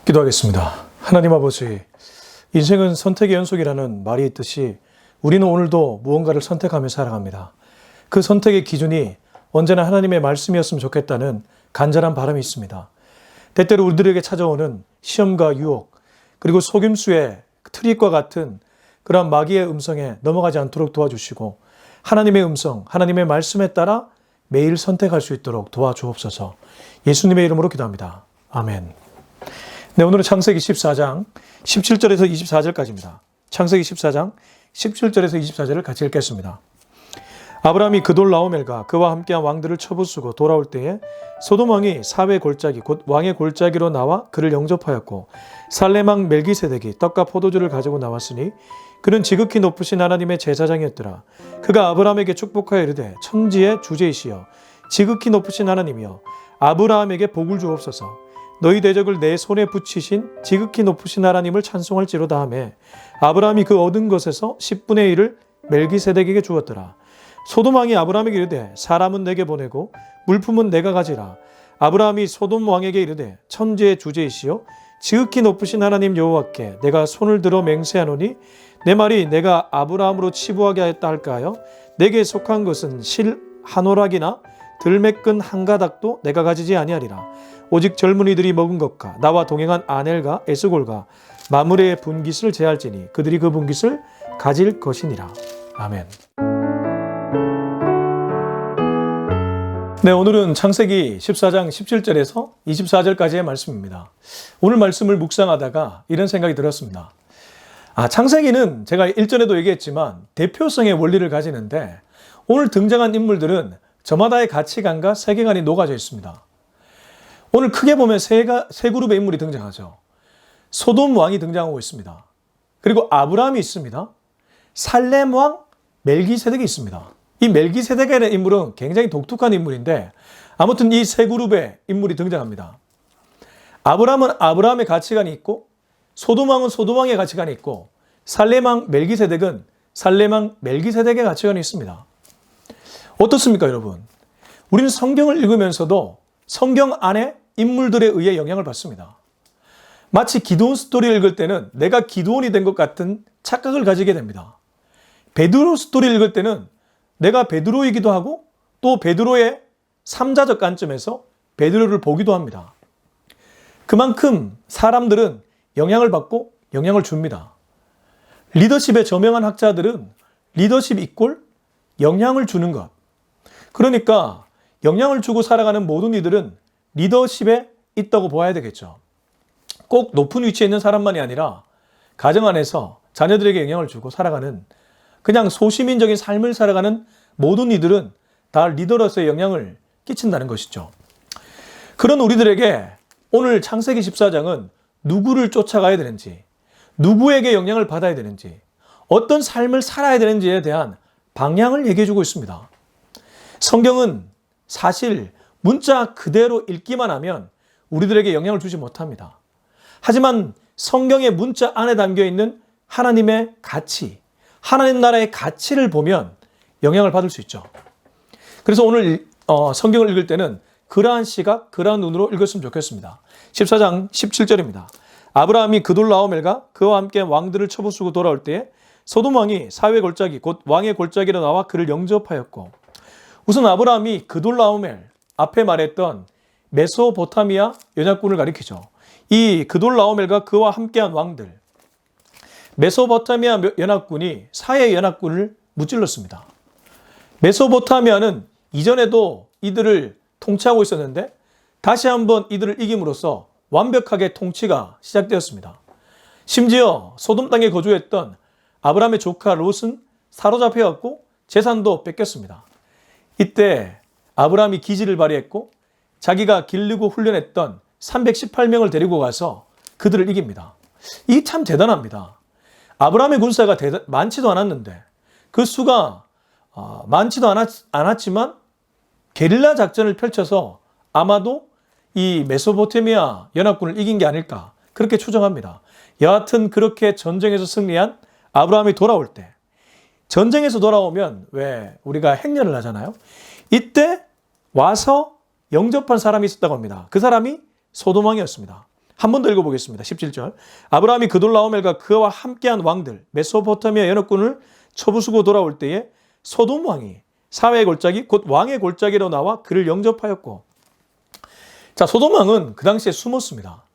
기도하겠습니다. 하나님 아버지, 인생은 선택의 연속이라는 말이 있듯이 우리는 오늘도 무언가를 선택하며 살아갑니다. 그 선택의 기준이 언제나 하나님의 말씀이었으면 좋겠다는 간절한 바람이 있습니다. 때때로 우리들에게 찾아오는 시험과 유혹, 그리고 속임수의 트릭과 같은 그러한 마귀의 음성에 넘어가지 않도록 도와주시고 하나님의 음성, 하나님의 말씀에 따라 매일 선택할 수 있도록 도와주옵소서. 예수님의 이름으로 기도합니다. 아멘. 네, 오늘은 창세기 14장 17절에서 24절까지입니다. 창세기 14장 17절에서 24절을 같이 읽겠습니다. 아브라함이 그돌라오멜과 그와 함께한 왕들을 쳐부수고 돌아올 때에 소돔 왕이 사회 골짜기 곧 왕의 골짜기로 나와 그를 영접하였고 살렘 왕 멜기세덱이 떡과 포도주를 가지고 나왔으니 그는 지극히 높으신 하나님의 제사장이었더라. 그가 아브라함에게 축복하여 이르되 천지의 주제이시여 지극히 높으신 하나님이여 아브라함에게 복을 주옵소서. 너희 대적을 내 손에 붙이신 지극히 높으신 하나님을 찬송할지로다 하며 아브라함이 그 얻은 것에서 10분의 1을 멜기세덱에게 주었더라. 소돔 왕이 아브라함에게 이르되 사람은 내게 보내고 물품은 내가 가지라. 아브라함이 소돔 왕에게 이르되 천지의 주제이시여 지극히 높으신 하나님 여호와께 내가 손을 들어 맹세하노니 내 말이 내가 아브라함으로 치부하게 하였다 할까하여 내게 속한 것은 실 한 오락이나 들매끈 한 가닥도 내가 가지지 아니하리라. 오직 젊은이들이 먹은 것과 나와 동행한 아넬과 에스골과 마므레의 분깃을 제할지니 그들이 그 분깃을 가질 것이니라. 아멘. 네, 오늘은 창세기 14장 17절에서 24절까지의 말씀입니다. 오늘 말씀을 묵상하다가 이런 생각이 들었습니다. 창세기는 제가 일전에도 얘기했지만 대표성의 원리를 가지는데 오늘 등장한 인물들은 저마다의 가치관과 세계관이 녹아져 있습니다. 오늘 크게 보면 세 그룹의 인물이 등장하죠. 소돔 왕이 등장하고 있습니다. 그리고 아브라함이 있습니다. 살렘 왕 멜기세덱이 있습니다. 이 멜기세덱이라는 인물은 굉장히 독특한 인물인데 아무튼 이 세 그룹의 인물이 등장합니다. 아브라함은 아브라함의 가치관이 있고 소돔 왕은 소돔 왕의 가치관이 있고 살렘 왕 멜기세덱은 살렘 왕 멜기세덱의 가치관이 있습니다. 어떻습니까, 여러분? 우리는 성경을 읽으면서도 성경 안에 인물들에 의해 영향을 받습니다. 마치 기드온 스토리를 읽을 때는 내가 기드온이 된 것 같은 착각을 가지게 됩니다. 베드로 스토리를 읽을 때는 내가 베드로이기도 하고 또 베드로의 3자적 관점에서 베드로를 보기도 합니다. 그만큼 사람들은 영향을 받고 영향을 줍니다. 리더십에 저명한 학자들은 리더십 이꼴 영향을 주는 것. 그러니까 영향을 주고 살아가는 모든 이들은 리더십에 있다고 보아야 되겠죠. 꼭 높은 위치에 있는 사람만이 아니라 가정 안에서 자녀들에게 영향을 주고 살아가는 그냥 소시민적인 삶을 살아가는 모든 이들은 다 리더로서의 영향을 끼친다는 것이죠. 그런 우리들에게 오늘 창세기 14장은 누구를 쫓아가야 되는지, 누구에게 영향을 받아야 되는지, 어떤 삶을 살아야 되는지에 대한 방향을 얘기해 주고 있습니다. 성경은 사실 문자 그대로 읽기만 하면 우리들에게 영향을 주지 못합니다. 하지만 성경의 문자 안에 담겨 있는 하나님의 가치, 하나님 나라의 가치를 보면 영향을 받을 수 있죠. 그래서 오늘 성경을 읽을 때는 그러한 시각, 그러한 눈으로 읽었으면 좋겠습니다. 14장 17절입니다. 아브라함이 그돌라오멜과 그와 함께 왕들을 쳐부수고 돌아올 때에 소돔 왕이 사회 골짜기 곧 왕의 골짜기로 나와 그를 영접하였고, 우선 아브라함이 그돌라오멜, 앞에 말했던 메소포타미아 연합군을 가리키죠. 이 그돌라오멜과 그와 함께한 왕들, 메소포타미아 연합군이 사해 연합군을 무찔렀습니다. 메소포타미아는 이전에도 이들을 통치하고 있었는데 다시 한번 이들을 이김으로써 완벽하게 통치가 시작되었습니다. 심지어 소돔 땅에 거주했던 아브라함의 조카 롯은 사로잡혀갔고 재산도 뺏겼습니다. 이때 아브라함이 기지를 발휘했고 자기가 기르고 훈련했던 318명을 데리고 가서 그들을 이깁니다. 이게 참 대단합니다. 아브라함의 군사가 많지도 않았는데 그 수가 많지도 않았지만 게릴라 작전을 펼쳐서 아마도 이 메소포타미아 연합군을 이긴 게 아닐까 그렇게 추정합니다. 여하튼 그렇게 전쟁에서 승리한 아브라함이 돌아올 때, 전쟁에서 돌아오면 왜 우리가 행렬을 하잖아요. 이때 와서 영접한 사람이 있었다고 합니다. 그 사람이 소돔 왕이었습니다. 한 번 더 읽어보겠습니다. 17절. 아브라함이 그돌라오멜과 그와 함께한 왕들 메소포타미아 연합군을 쳐부수고 돌아올 때에 소돔 왕이 사회의 골짜기 곧 왕의 골짜기로 나와 그를 영접하였고, 자, 소돔 왕은 그 당시에 숨었습니다.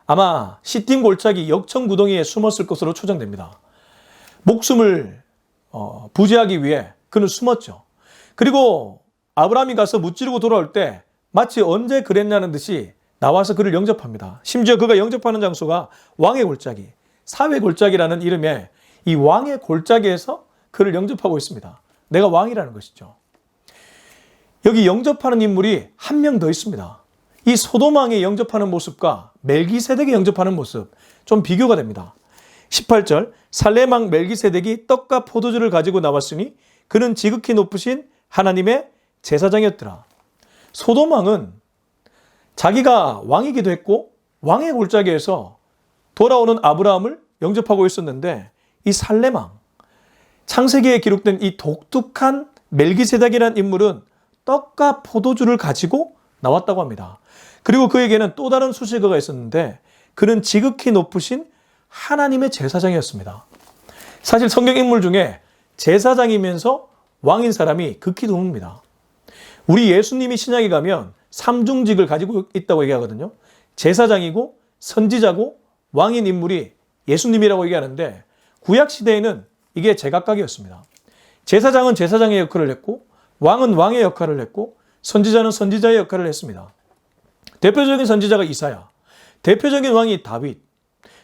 아마 시딤 골짜기 역청 구덩이에 숨었을 것으로 추정됩니다. 목숨을 부지하기 위해 그는 숨었죠. 그리고 아브라함이 가서 무찌르고 돌아올 때 마치 언제 그랬냐는 듯이 나와서 그를 영접합니다. 심지어 그가 영접하는 장소가 왕의 골짜기, 사회 골짜기라는 이름의 이 왕의 골짜기에서 그를 영접하고 있습니다. 내가 왕이라는 것이죠. 여기 영접하는 인물이 한 명 더 있습니다. 이 소돔 왕의 영접하는 모습과 멜기세덱의 영접하는 모습 좀 비교가 됩니다. 18절. 살렘 왕 멜기세덱이 떡과 포도주를 가지고 나왔으니 그는 지극히 높으신 하나님의 제사장이었더라. 소돔 왕은 자기가 왕이기도 했고 왕의 골짜기에서 돌아오는 아브라함을 영접하고 있었는데, 이 살렘 왕, 창세기에 기록된 이 독특한 멜기세덱이라는 인물은 떡과 포도주를 가지고 나왔다고 합니다. 그리고 그에게는 또 다른 수식어가 있었는데 그는 지극히 높으신 하나님의 제사장이었습니다. 사실 성경 인물 중에 제사장이면서 왕인 사람이 극히 드뭅니다. 우리 예수님이 신약에 가면 삼중직을 가지고 있다고 얘기하거든요. 제사장이고 선지자고 왕인 인물이 예수님이라고 얘기하는데, 구약 시대에는 이게 제각각이었습니다. 제사장은 제사장의 역할을 했고 왕은 왕의 역할을 했고 선지자는 선지자의 역할을 했습니다. 대표적인 선지자가 이사야, 대표적인 왕이 다윗,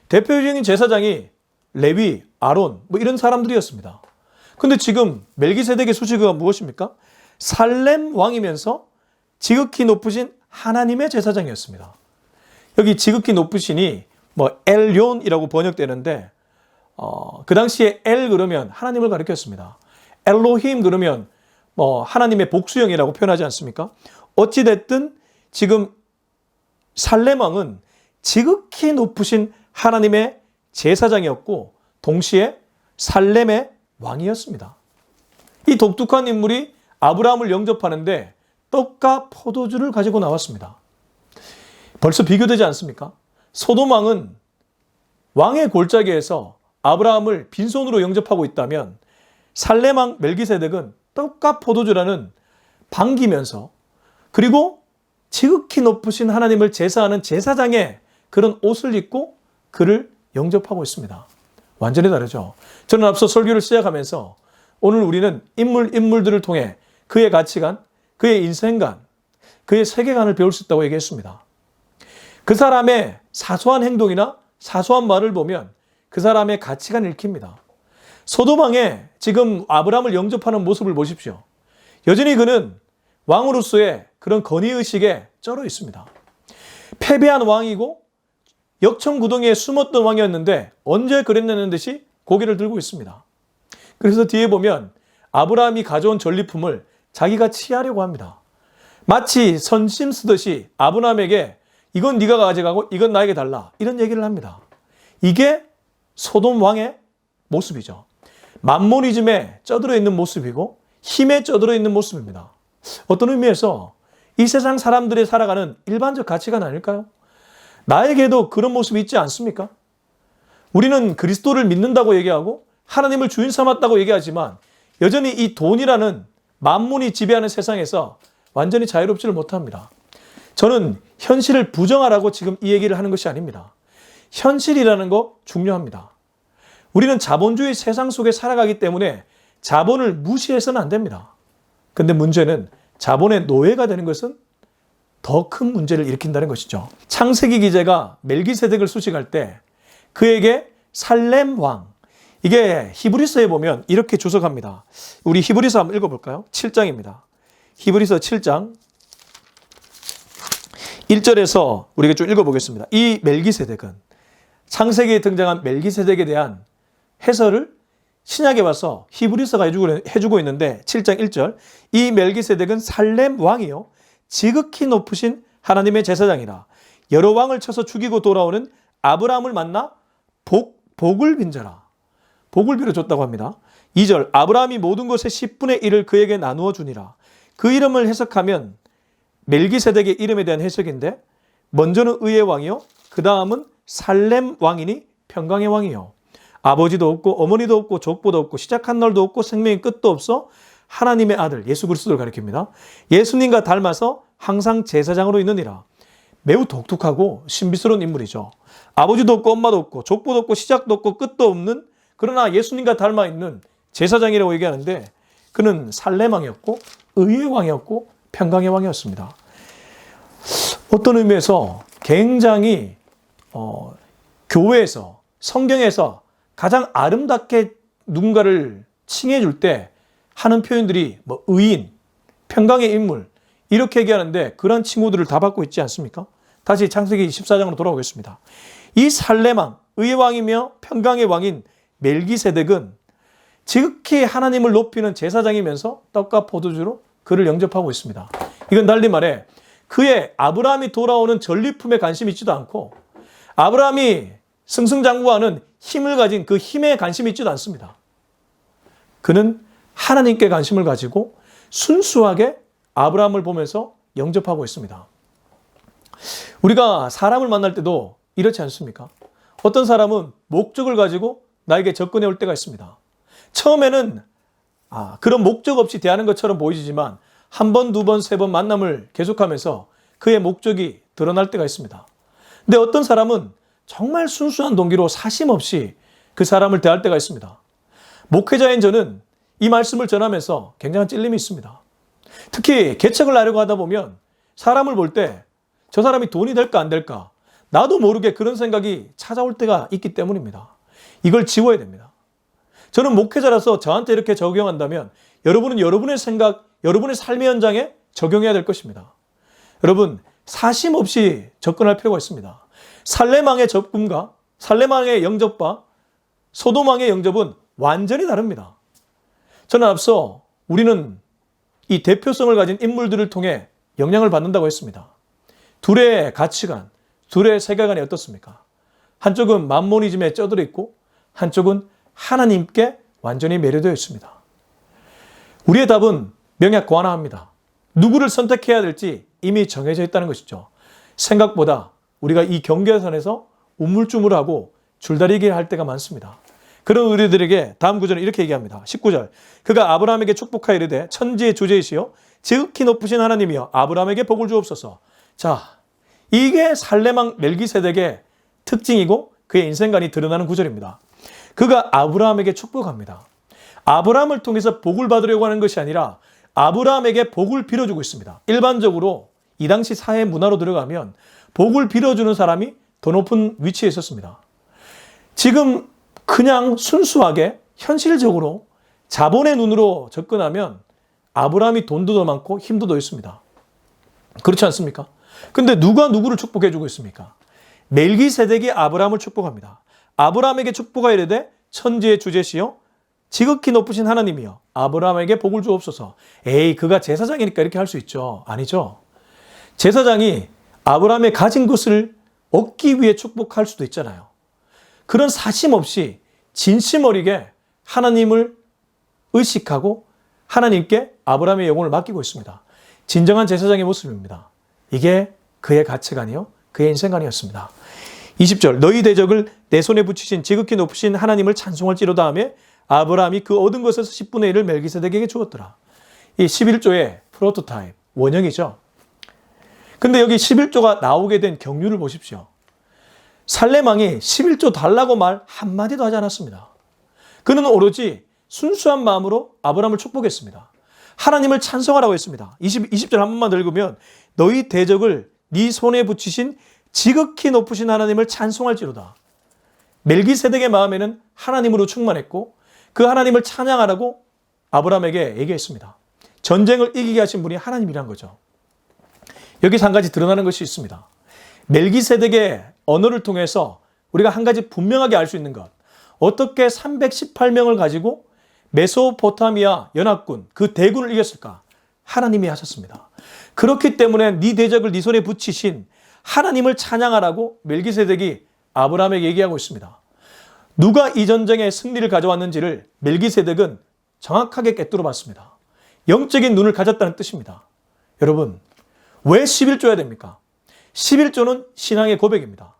대표적인 제사장이 레위, 아론 뭐 이런 사람들이었습니다. 근데 지금 멜기세덱의 수식어가 무엇입니까? 살렘 왕이면서 지극히 높으신 하나님의 제사장이었습니다. 여기 지극히 높으신이 뭐 엘욘이라고 번역되는데 그 당시에 엘 그러면 하나님을 가리켰습니다. 엘로힘 그러면 뭐 하나님의 복수형이라고 표현하지 않습니까? 어찌됐든 지금 살렘 왕은 지극히 높으신 하나님의 제사장이었고 동시에 살렘의 왕이었습니다. 이 독특한 인물이 아브라함을 영접하는데 떡과 포도주를 가지고 나왔습니다. 벌써 비교되지 않습니까? 소돔 왕은 왕의 골짜기에서 아브라함을 빈손으로 영접하고 있다면 살렘 왕 멜기세덱은 떡과 포도주라는 반기면서 그리고 지극히 높으신 하나님을 제사하는 제사장의 그런 옷을 입고 그를 영접하고 있습니다. 완전히 다르죠. 저는 앞서 설교를 시작하면서 오늘 우리는 인물들을 통해 그의 가치관, 그의 인생관, 그의 세계관을 배울 수 있다고 얘기했습니다. 그 사람의 사소한 행동이나 사소한 말을 보면 그 사람의 가치관을 읽힙니다. 소돔 왕의 지금 아브라함을 영접하는 모습을 보십시오. 여전히 그는 왕으로서의 그런 권위의식에 쩔어 있습니다. 패배한 왕이고 역청구덩이에 숨었던 왕이었는데 언제 그랬냐는 듯이 고개를 들고 있습니다. 그래서 뒤에 보면 아브라함이 가져온 전리품을 자기가 취하려고 합니다. 마치 선심 쓰듯이 아브라함에게 이건 네가 가져가고 이건 나에게 달라, 이런 얘기를 합니다. 이게 소돔 왕의 모습이죠. 만모니즘에 쩌들어 있는 모습이고 힘에 쩌들어 있는 모습입니다. 어떤 의미에서 이 세상 사람들이 살아가는 일반적 가치관 아닐까요? 나에게도 그런 모습이 있지 않습니까? 우리는 그리스도를 믿는다고 얘기하고 하나님을 주인 삼았다고 얘기하지만 여전히 이 돈이라는 만문이 지배하는 세상에서 완전히 자유롭지를 못합니다. 저는 현실을 부정하라고 지금 이 얘기를 하는 것이 아닙니다. 현실이라는 거 중요합니다. 우리는 자본주의 세상 속에 살아가기 때문에 자본을 무시해서는 안 됩니다. 근데 문제는 자본의 노예가 되는 것은 더 큰 문제를 일으킨다는 것이죠. 창세기 기자가 멜기세덱을 수식할 때 그에게 살렘 왕, 이게 히브리서에 보면 이렇게 주석합니다. 우리 히브리서 한번 읽어볼까요? 7장입니다. 히브리서 7장 1절에서 우리가 좀 읽어보겠습니다. 이 멜기세덱은 창세기에 등장한 멜기세덱에 대한 해설을 신약에 와서 히브리서가 해주고 있는데 7장 1절, 이 멜기세덱은 살렘 왕이요 지극히 높으신 하나님의 제사장이라. 여러 왕을 쳐서 죽이고 돌아오는 아브라함을 만나 복을 빈 자라. 복을 빌어줬다고 합니다. 2절, 아브라함이 모든 것의 10분의 1을 그에게 나누어 주니라. 그 이름을 해석하면 멜기세덱의 이름에 대한 해석인데 먼저는 의의 왕이요, 그 다음은 살렘 왕이니 평강의 왕이요. 아버지도 없고 어머니도 없고 족보도 없고 시작한 날도 없고 생명의 끝도 없어 하나님의 아들 예수 그리스도를 가리킵니다. 예수님과 닮아서 항상 제사장으로 있느니라. 매우 독특하고 신비스러운 인물이죠. 아버지도 없고 엄마도 없고 족보도 없고 시작도 없고 끝도 없는, 그러나 예수님과 닮아 있는 제사장이라고 얘기하는데 그는 살렘 왕이었고 의의 왕이었고 평강의 왕이었습니다. 어떤 의미에서 굉장히 교회에서 성경에서 가장 아름답게 누군가를 칭해줄 때 하는 표현들이 뭐 의인, 평강의 인물 이렇게 얘기하는데 그런 칭호들을 다 받고 있지 않습니까? 다시 창세기 14장으로 돌아오겠습니다. 이 살렘 왕, 의의 왕이며 평강의 왕인 멜기세덱은 지극히 하나님을 높이는 제사장이면서 떡과 포도주로 그를 영접하고 있습니다. 이건 달리 말해 그의 아브라함이 돌아오는 전리품에 관심이 있지도 않고 아브라함이 승승장구하는 힘을 가진 그 힘에 관심이 있지도 않습니다. 그는 하나님께 관심을 가지고 순수하게 아브라함을 보면서 영접하고 있습니다. 우리가 사람을 만날 때도 이렇지 않습니까? 어떤 사람은 목적을 가지고 나에게 접근해 올 때가 있습니다. 처음에는 그런 목적 없이 대하는 것처럼 보이지만 한 번, 두 번, 세 번 만남을 계속하면서 그의 목적이 드러날 때가 있습니다. 근데 어떤 사람은 정말 순수한 동기로 사심 없이 그 사람을 대할 때가 있습니다. 목회자인 저는 이 말씀을 전하면서 굉장한 찔림이 있습니다. 특히 개척을 하려고 하다 보면 사람을 볼 때 저 사람이 돈이 될까 안 될까 나도 모르게 그런 생각이 찾아올 때가 있기 때문입니다. 이걸 지워야 됩니다. 저는 목회자라서 저한테 이렇게 적용한다면 여러분은 여러분의 생각, 여러분의 삶의 현장에 적용해야 될 것입니다. 여러분, 사심 없이 접근할 필요가 있습니다. 살렘 왕의 접근과 살렘 왕의 영접과 소돔 왕의 영접은 완전히 다릅니다. 저는 앞서 우리는 이 대표성을 가진 인물들을 통해 영향을 받는다고 했습니다. 둘의 가치관, 둘의 세계관이 어떻습니까? 한쪽은 만모니즘에 쩌들어 있고 한쪽은 하나님께 완전히 매료되어 있습니다. 우리의 답은 명약관화합니다. 누구를 선택해야 될지 이미 정해져 있다는 것이죠. 생각보다 우리가 이 경계선에서 우물쭈물하고 줄다리기 할 때가 많습니다. 그런 우리들에게 다음 구절은 이렇게 얘기합니다. 19절. 그가 아브라함에게 축복하여 이르되 천지의 주제이시여 지극히 높으신 하나님이여 아브라함에게 복을 주옵소서. 자, 이게 살렘 왕 멜기세덱의 특징이고 그의 인생관이 드러나는 구절입니다. 그가 아브라함에게 축복합니다. 아브라함을 통해서 복을 받으려고 하는 것이 아니라 아브라함에게 복을 빌어주고 있습니다. 일반적으로 이 당시 사회 문화로 들어가면 복을 빌어주는 사람이 더 높은 위치에 있었습니다. 지금 그냥 순수하게 현실적으로 자본의 눈으로 접근하면 아브라함이 돈도 더 많고 힘도 더 있습니다. 그렇지 않습니까? 근데 누가 누구를 축복해 주고 있습니까? 멜기세덱이 아브라함을 축복합니다. 아브라함에게 축복하여 이르되 천지의 주제시여 지극히 높으신 하나님이여 아브라함에게 복을 주옵소서. 에이, 그가 제사장이니까 이렇게 할 수 있죠. 아니죠. 제사장이 아브라함의 가진 것을 얻기 위해 축복할 수도 있잖아요. 그런 사심 없이 진심 어리게 하나님을 의식하고 하나님께 아브라함의 영혼을 맡기고 있습니다. 진정한 제사장의 모습입니다. 이게 그의 가치관이요, 그의 인생관이었습니다. 20절. 너희 대적을 내 손에 붙이신 지극히 높으신 하나님을 찬송할지로다 하며 아브라함이 그 얻은 것에서 10분의 1을 멜기세덱에게 주었더라. 이 11조의 프로토타입, 원형이죠. 근데 여기 11조가 나오게 된 경륜을 보십시오. 살렘 왕이 11조 달라고 말 한마디도 하지 않았습니다. 그는 오로지 순수한 마음으로 아브라함을 축복했습니다. 하나님을 찬송하라고 했습니다. 20절 한 번만 더 읽으면 너희 대적을 네 손에 붙이신 지극히 높으신 하나님을 찬송할지로다. 멜기세덱의 마음에는 하나님으로 충만했고 그 하나님을 찬양하라고 아브라함에게 얘기했습니다. 전쟁을 이기게 하신 분이 하나님이란 거죠. 여기서 한 가지 드러나는 것이 있습니다. 멜기세덱의 언어를 통해서 우리가 한 가지 분명하게 알 수 있는 것. 어떻게 318명을 가지고 메소포타미아 연합군, 그 대군을 이겼을까? 하나님이 하셨습니다. 그렇기 때문에 네 대적을 네 손에 붙이신 하나님을 찬양하라고 멜기세덱이 아브라함에게 얘기하고 있습니다. 누가 이 전쟁에 승리를 가져왔는지를 멜기세덱은 정확하게 꿰뚫어 봤습니다. 영적인 눈을 가졌다는 뜻입니다. 여러분, 왜 11조야 됩니까? 11조는 신앙의 고백입니다.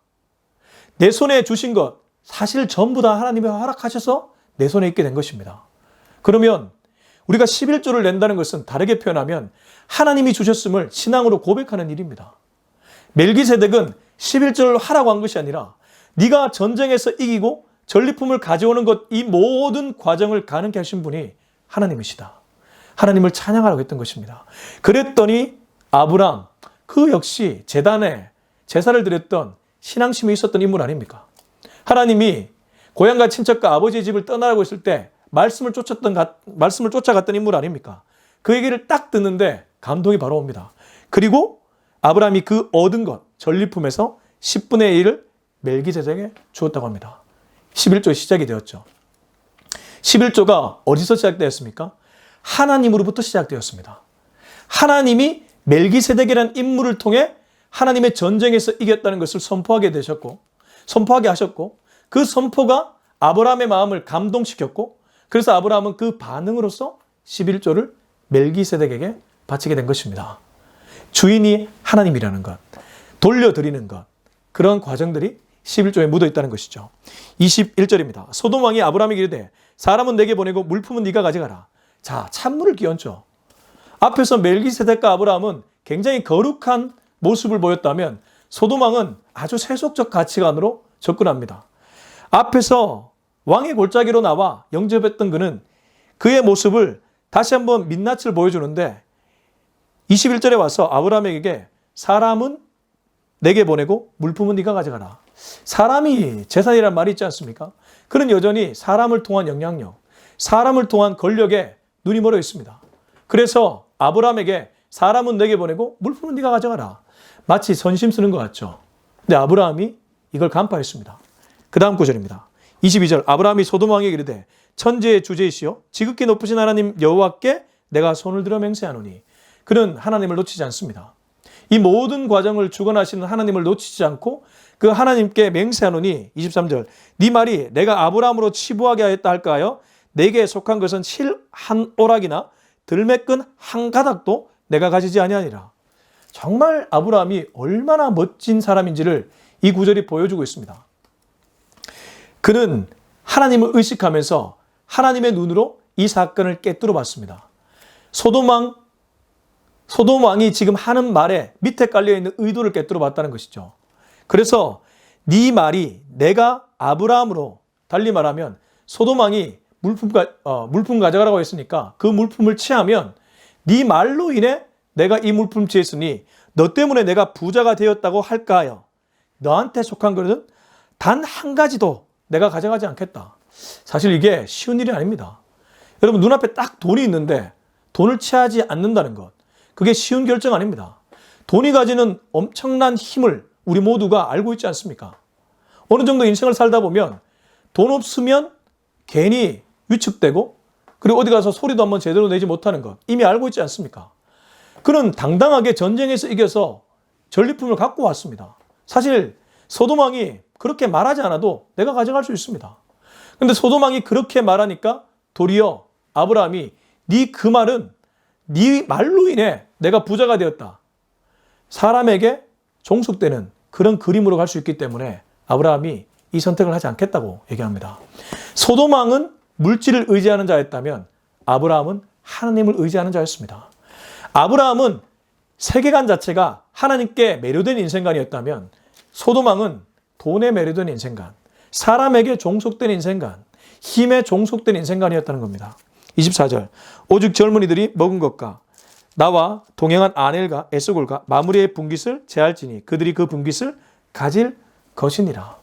내 손에 주신 것 사실 전부 다 하나님이 허락하셔서 내 손에 있게 된 것입니다. 그러면 우리가 11조를 낸다는 것은 다르게 표현하면 하나님이 주셨음을 신앙으로 고백하는 일입니다. 멜기세덱은 11조를 하라고 한 것이 아니라 네가 전쟁에서 이기고 전리품을 가져오는 것, 이 모든 과정을 가능케 하신 분이 하나님이시다. 하나님을 찬양하라고 했던 것입니다. 그랬더니 아브람, 그 역시 제단에 제사를 드렸던 신앙심이 있었던 인물 아닙니까? 하나님이 고향과 친척과 아버지의 집을 떠나라고 했을 때 말씀을 쫓아갔던 인물 아닙니까? 그 얘기를 딱 듣는데 감동이 바로 옵니다. 그리고 아브라함이 그 얻은 것, 전리품에서 10분의 1을 멜기세덱에게 주었다고 합니다. 11조의 시작이 되었죠. 11조가 어디서 시작되었습니까? 하나님으로부터 시작되었습니다. 하나님이 멜기세덱이라는 인물을 통해 하나님의 전쟁에서 이겼다는 것을 선포하게 하셨고 그 선포가 아브라함의 마음을 감동시켰고 그래서 아브라함은 그 반응으로서 11조를 멜기세덱에게 바치게 된 것입니다. 주인이 하나님이라는 것, 돌려드리는 것, 그런 과정들이 11조에 묻어 있다는 것이죠. 21절입니다. 소돔 왕이 아브라함에게 이르되 사람은 내게 보내고 물품은 네가 가져가라. 자, 찬물을 끼얹죠. 앞에서 멜기세덱과 아브라함은 굉장히 거룩한 모습을 보였다면 소돔 왕은 아주 세속적 가치관으로 접근합니다. 앞에서 왕의 골짜기로 나와 영접했던 그는 그의 모습을 다시 한번 민낯을 보여주는데 21절에 와서 아브라함에게 사람은 내게 보내고 물품은 네가 가져가라. 사람이 재산이란 말이 있지 않습니까? 그는 여전히 사람을 통한 영향력, 사람을 통한 권력에 눈이 멀어 있습니다. 그래서 아브라함에게 사람은 내게 보내고 물품은 네가 가져가라. 마치 선심 쓰는 것 같죠. 근데 아브라함이 이걸 간파했습니다. 그 다음 구절입니다. 22절 아브라함이 소돔 왕에게 이르되 천지의 주제이시여 지극히 높으신 하나님 여호와께 내가 손을 들어 맹세하노니. 그는 하나님을 놓치지 않습니다. 이 모든 과정을 주관하시는 하나님을 놓치지 않고 그 하나님께 맹세하노니 23절 네 말이 내가 아브라함으로 치부하게 하였다 할까하여 내게 속한 것은 실 한 오락이나 들매끈 한 가닥도 내가 가지지 아니하니라. 정말 아브라함이 얼마나 멋진 사람인지를 이 구절이 보여주고 있습니다. 그는 하나님을 의식하면서 하나님의 눈으로 이 사건을 꿰뚫어 봤습니다. 소돔 왕이 지금 하는 말에 밑에 깔려있는 의도를 꿰뚫어 봤다는 것이죠. 그래서 네 말이 내가 아브라함으로, 달리 말하면 소돔 왕이 물품 가져가라고 했으니까 그 물품을 취하면 네 말로 인해 내가 이 물품 취했으니 너 때문에 내가 부자가 되었다고 할까 하여 너한테 속한 것은 단 한 가지도 내가 가져가지 않겠다. 사실 이게 쉬운 일이 아닙니다. 여러분 눈앞에 딱 돈이 있는데 돈을 취하지 않는다는 것, 그게 쉬운 결정 아닙니다. 돈이 가지는 엄청난 힘을 우리 모두가 알고 있지 않습니까? 어느 정도 인생을 살다 보면 돈 없으면 괜히 위축되고 그리고 어디 가서 소리도 한번 제대로 내지 못하는 것 이미 알고 있지 않습니까? 그는 당당하게 전쟁에서 이겨서 전리품을 갖고 왔습니다. 사실 소돔 왕이 그렇게 말하지 않아도 내가 가져갈 수 있습니다. 그런데 소돔 왕이 그렇게 말하니까 도리어 아브라함이 네 그 말은 네 말로 인해 내가 부자가 되었다. 사람에게 종속되는 그런 그림으로 갈 수 있기 때문에 아브라함이 이 선택을 하지 않겠다고 얘기합니다. 소돔 왕은 물질을 의지하는 자였다면 아브라함은 하나님을 의지하는 자였습니다. 아브라함은 세계관 자체가 하나님께 매료된 인생관이었다면 소돔 왕은 돈에 매료된 인생관, 사람에게 종속된 인생관, 힘에 종속된 인생관이었다는 겁니다. 24절 오직 젊은이들이 먹은 것과 나와 동행한 아넬과 에스골과 마므리의 분깃을 제할지니 그들이 그 분깃을 가질 것이니라.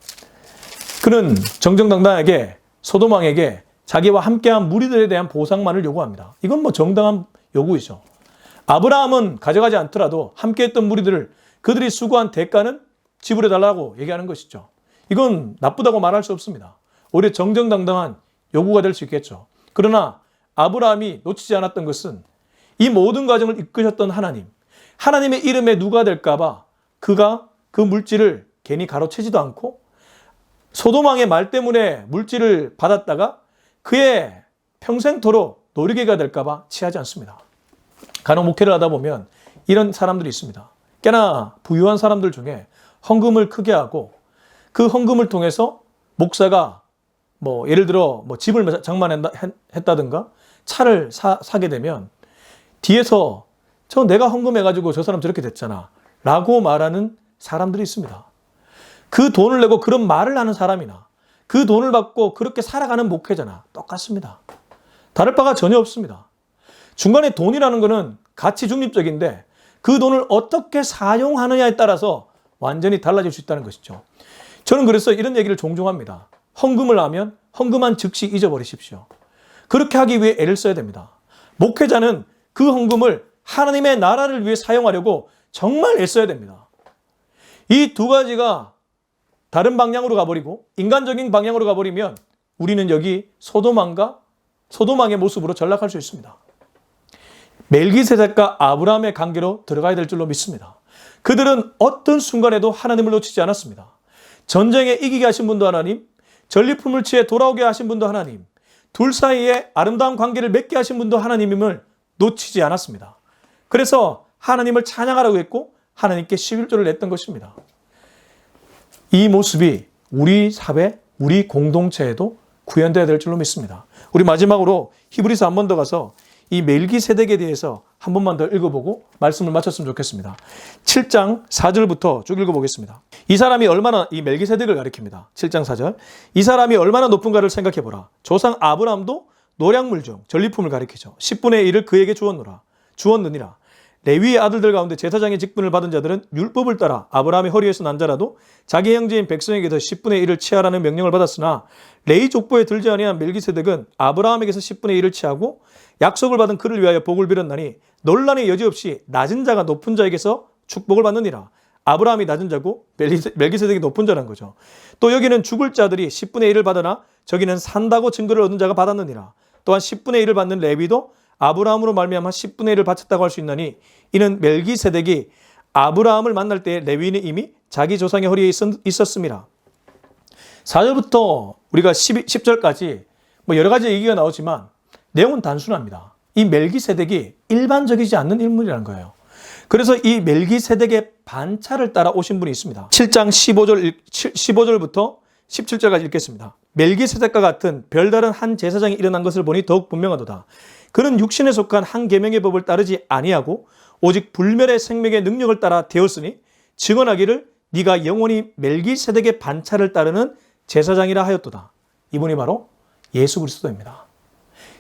그는 정정당당하게 소돔 왕에게 자기와 함께한 무리들에 대한 보상만을 요구합니다. 이건 뭐 정당한 요구이죠. 아브라함은 가져가지 않더라도 함께했던 무리들을 그들이 수고한 대가는 지불해달라고 얘기하는 것이죠. 이건 나쁘다고 말할 수 없습니다. 오히려 정정당당한 요구가 될 수 있겠죠. 그러나 아브라함이 놓치지 않았던 것은 이 모든 과정을 이끄셨던 하나님, 하나님의 이름에 누가 될까봐 그가 그 물질을 괜히 가로채지도 않고 소돔 왕의 말 때문에 물질을 받았다가 그의 평생토록 노리개가 될까봐 취하지 않습니다. 간혹 목회를 하다 보면 이런 사람들이 있습니다. 꽤나 부유한 사람들 중에 헌금을 크게 하고 그 헌금을 통해서 목사가 예를 들어 집을 장만했다든가 차를 사게 되면 뒤에서 내가 헌금해가지고 저 사람 저렇게 됐잖아 라고 말하는 사람들이 있습니다. 그 돈을 내고 그런 말을 하는 사람이나 그 돈을 받고 그렇게 살아가는 목회자나 똑같습니다. 다를 바가 전혀 없습니다. 중간에 돈이라는 것은 가치 중립적인데 그 돈을 어떻게 사용하느냐에 따라서 완전히 달라질 수 있다는 것이죠. 저는 그래서 이런 얘기를 종종 합니다. 헌금을 하면 헌금한 즉시 잊어버리십시오. 그렇게 하기 위해 애를 써야 됩니다. 목회자는 그 헌금을 하나님의 나라를 위해 사용하려고 정말 애써야 됩니다. 이 두 가지가 다른 방향으로 가버리고 인간적인 방향으로 가버리면 우리는 여기 소돔왕의 모습으로 전락할 수 있습니다. 멜기세덱과 아브라함의 관계로 들어가야 될 줄로 믿습니다. 그들은 어떤 순간에도 하나님을 놓치지 않았습니다. 전쟁에 이기게 하신 분도 하나님, 전리품을 취해 돌아오게 하신 분도 하나님, 둘 사이에 아름다운 관계를 맺게 하신 분도 하나님임을 놓치지 않았습니다. 그래서 하나님을 찬양하라고 했고 하나님께 11조를 냈던 것입니다. 이 모습이 우리 사회, 우리 공동체에도 구현되어야 될 줄로 믿습니다. 우리 마지막으로 히브리서 한 번 더 가서 이 멜기세덱에 대해서 한 번만 더 읽어보고 말씀을 마쳤으면 좋겠습니다. 7장 4절부터 쭉 읽어보겠습니다. 이 사람이 얼마나, 이 멜기세덱을 가리킵니다. 7장 4절. 이 사람이 얼마나 높은가를 생각해보라. 조상 아브라함도 노량물 중 전리품을 가리키죠. 10분의 1을 그에게 주었느니라. 레위의 아들들 가운데 제사장의 직분을 받은 자들은 율법을 따라 아브라함의 허리에서 난 자라도 자기 형제인 백성에게서 10분의 1을 취하라는 명령을 받았으나 레위 족보에 들지 아니한 멜기세덱은 아브라함에게서 10분의 1을 취하고 약속을 받은 그를 위하여 복을 빌었나니 논란의 여지없이 낮은 자가 높은 자에게서 축복을 받느니라. 아브라함이 낮은 자고 멜기세덱이 높은 자라는 거죠. 또 여기는 죽을 자들이 10분의 1을 받으나 저기는 산다고 증거를 얻은 자가 받았느니라. 또한 10분의 1을 받는 레위도 아브라함으로 말미암아 10분의 1을 바쳤다고 할 수 있나니 이는 멜기세덱이 아브라함을 만날 때 레위는 이미 자기 조상의 허리에 있었습니다. 4절부터 우리가 10절까지 여러 가지 얘기가 나오지만 내용은 단순합니다. 이 멜기세덱이 일반적이지 않는 인물이라는 거예요. 그래서 이 멜기세덱의 반차를 따라 오신 분이 있습니다. 7장 15절부터 17절까지 읽겠습니다. 멜기세덱과 같은 별다른 한 제사장이 일어난 것을 보니 더욱 분명하도다. 그는 육신에 속한 한 계명의 법을 따르지 아니하고 오직 불멸의 생명의 능력을 따라 되었으니 증언하기를 네가 영원히 멜기세덱의 반차를 따르는 제사장이라 하였도다. 이분이 바로 예수 그리스도입니다.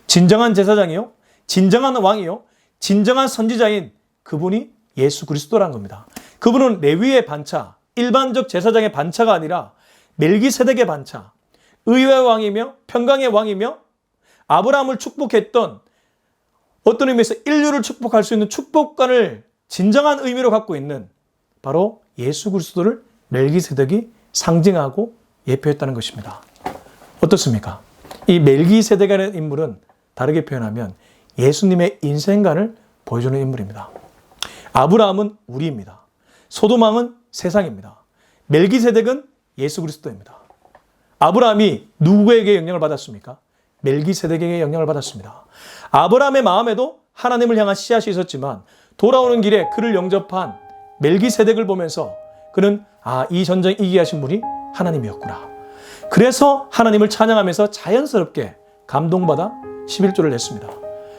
진정한 제사장이요, 진정한 왕이요, 진정한 선지자인 그분이 예수 그리스도라는 겁니다. 그분은 레위의 반차, 일반적 제사장의 반차가 아니라 멜기세덱의 반차, 의의 왕이며 평강의 왕이며 아브라함을 축복했던 어떤 의미에서 인류를 축복할 수 있는 축복관을 진정한 의미로 갖고 있는 바로 예수 그리스도를 멜기세덱이 상징하고 예표했다는 것입니다. 어떻습니까? 이 멜기세덱이라는 인물은 다르게 표현하면 예수님의 인생관을 보여주는 인물입니다. 아브라함은 우리입니다. 소돔왕은 세상입니다. 멜기세덱은 예수 그리스도입니다. 아브라함이 누구에게 영향을 받았습니까? 멜기세덱에게 영향을 받았습니다. 아브라함의 마음에도 하나님을 향한 씨앗이 있었지만 돌아오는 길에 그를 영접한 멜기세덱을 보면서 그는 이 전쟁 이기게 하신 분이 하나님이었구나. 그래서 하나님을 찬양하면서 자연스럽게 감동받아 11조를 냈습니다.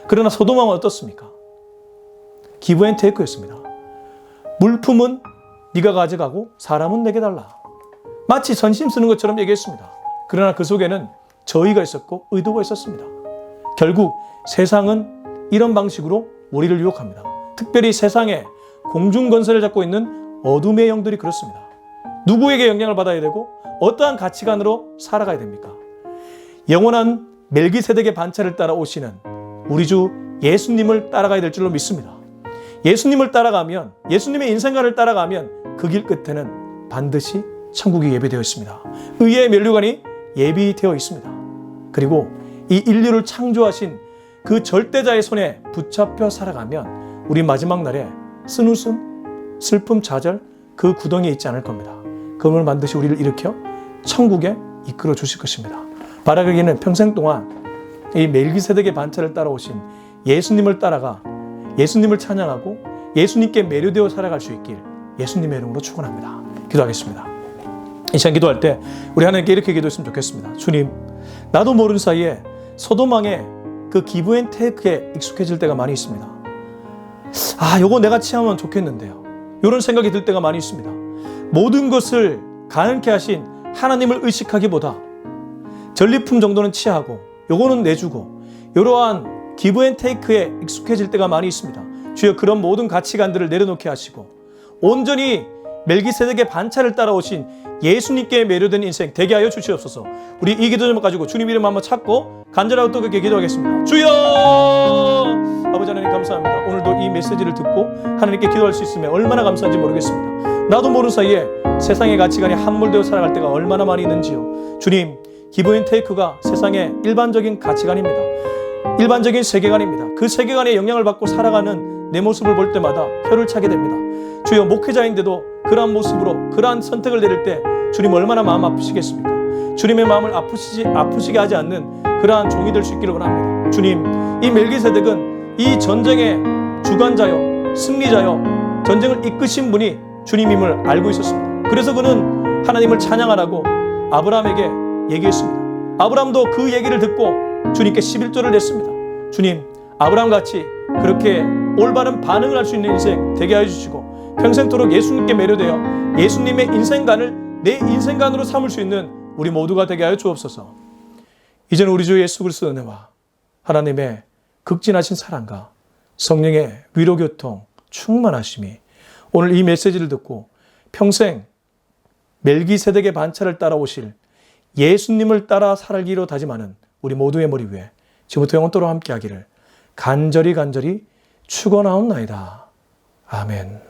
그러나 소돔왕은 어떻습니까? 기브앤테이크였습니다. 물품은 네가 가져가고 사람은 내게 달라. 마치 선심 쓰는 것처럼 얘기했습니다. 그러나 그 속에는 저의가 있었고 의도가 있었습니다. 결국 세상은 이런 방식으로 우리를 유혹합니다. 특별히 세상에 공중건설을 잡고 있는 어둠의 영들이 그렇습니다. 누구에게 영향을 받아야 되고 어떠한 가치관으로 살아가야 됩니까? 영원한 멜기세덱의 반차를 따라 오시는 우리 주 예수님을 따라가야 될 줄로 믿습니다. 예수님을 따라가면, 예수님의 인생관을 따라가면 그 길 끝에는 반드시 천국이 예비되어 있습니다. 의의 면류관이 예비되어 있습니다. 그리고 이 인류를 창조하신 그 절대자의 손에 붙잡혀 살아가면 우리 마지막 날에 쓴웃음, 슬픔, 좌절 그 구덩이에 있지 않을 겁니다. 그분을 반드시 우리를 일으켜 천국에 이끌어 주실 것입니다. 바라기는 평생 동안 이 멜기세덱의 반차를 따라오신 예수님을 따라가 예수님을 찬양하고 예수님께 매료되어 살아갈 수 있길 예수님의 이름으로 축원합니다. 기도하겠습니다. 이 시간 기도할 때 우리 하나님께 이렇게 기도했으면 좋겠습니다. 주님, 나도 모르는 사이에 소돔왕의 그 기브앤테이크에 익숙해질 때가 많이 있습니다. 요거 내가 취하면 좋겠는데요. 이런 생각이 들 때가 많이 있습니다. 모든 것을 가능케 하신 하나님을 의식하기보다 전리품 정도는 취하고 요거는 내주고 이러한 기브앤테이크에 익숙해질 때가 많이 있습니다. 주여, 그런 모든 가치관들을 내려놓게 하시고 온전히 멜기세덱의 반차를 따라오신 예수님께 매료된 인생 되게 하여 주시옵소서. 우리 이 기도 좀 가지고 주님 이름 한번 찾고 간절하고 뜨겁게 기도하겠습니다. 주여! 아버지 하나님 감사합니다. 오늘도 이 메시지를 듣고 하나님께 기도할 수 있으면 얼마나 감사한지 모르겠습니다. 나도 모르는 사이에 세상의 가치관이 함몰되어 살아갈 때가 얼마나 많이 있는지요. 주님, 기브앤테이크가 세상의 일반적인 가치관입니다. 일반적인 세계관입니다. 그 세계관에 영향을 받고 살아가는 내 모습을 볼 때마다 혀를 차게 됩니다. 주여, 목회자인데도 그러한 모습으로 그러한 선택을 내릴 때 주님 얼마나 마음 아프시겠습니까? 주님의 마음을 아프시게 하지 않는 그러한 종이 될 수 있기를 원합니다. 주님, 이 멜기세덱은 이 전쟁의 주관자요, 승리자요, 전쟁을 이끄신 분이 주님임을 알고 있었습니다. 그래서 그는 하나님을 찬양하라고 아브라함에게 얘기했습니다. 아브라함도 그 얘기를 듣고 주님께 11조를 냈습니다. 주님, 아브라함같이 그렇게 올바른 반응을 할 수 있는 인생 되게 하여 주시고 평생토록 예수님께 매료되어 예수님의 인생관을 내 인생관으로 삼을 수 있는 우리 모두가 되게 하여 주옵소서. 이제는 우리 주 예수 그리스도의 은혜와 하나님의 극진하신 사랑과 성령의 위로교통 충만하심이 오늘 이 메시지를 듣고 평생 멜기세덱의 반차를 따라오실 예수님을 따라 살기로 다짐하는 우리 모두의 머리 위에 지금부터 영원토록 함께하기를 간절히 축원하옵나이다. 아멘.